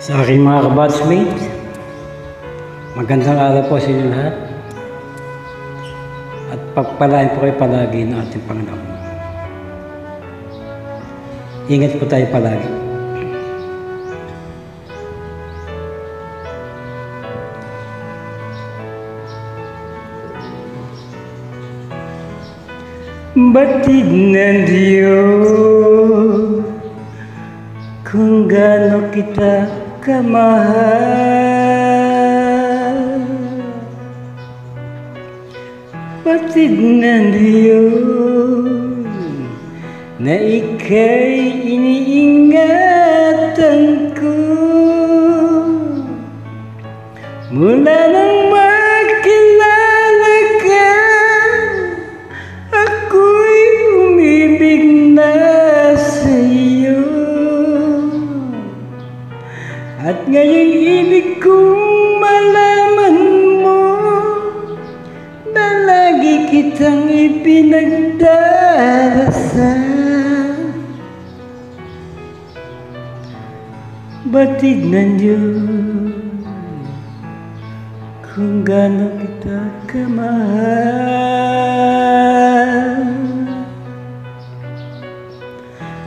Sa aking mga kabatchmates, magandang araw po sa inyo lahat. At pagpalain po kayo palagi ng ating Panginoon. Ingat po tayo palagi. Batid ng Diyos kung gaano kita kamahal. Batid ng Diyos na ika'y iniingatan ko mula nang makilala ka. Ako'y umibig na sa iyo, at ngayon ibig kong malaman mo na lagi kitang ipinagdarasal. Batid ng Diyos kung gaano kita kamahal.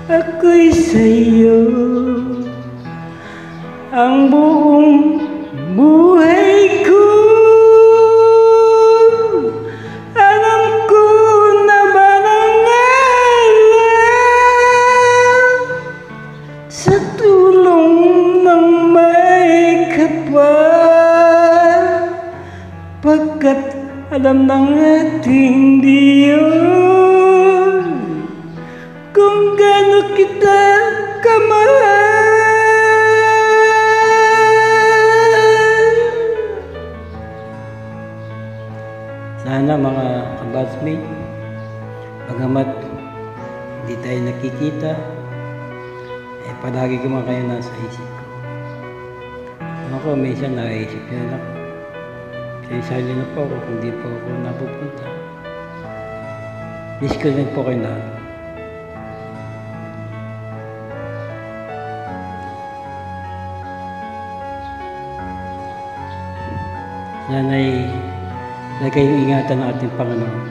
Ako'y sa iyo ang buong buhay ko. Alam ko na ba nangarap sa tulong ng may kapal, pagkat alam ng ating Diyos kung gaano kita kamahal. Sana mga kabatchmate, bagamat hindi tayo nakikita, palagi ko mga kayo nasa isip ko. Ako, minsan naisip nyo lang. Isa-isa na po ako kung di po ako napupunta. Miss ko rin po kayo lahat. Sana'y lagay yung ingatan ng ating Panginoon.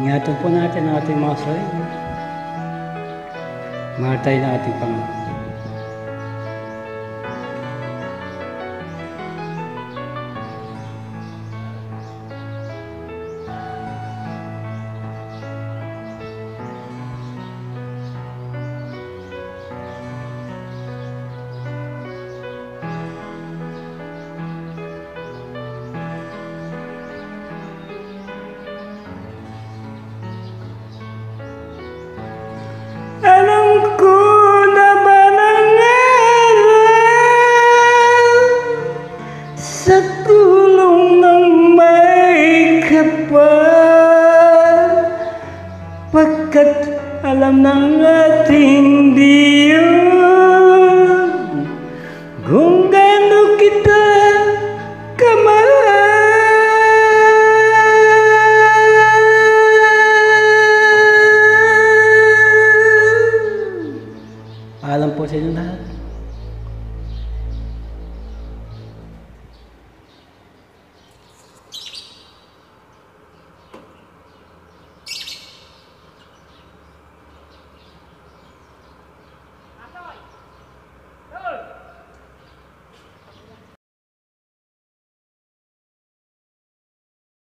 Ingatan po natin ang ating mga sarili. Mahal tayo ng ating Panginoon. Alam ko na ba nangarap sa tulong ng may kapal, pagkat alam ng ating Diyos kung gaano kita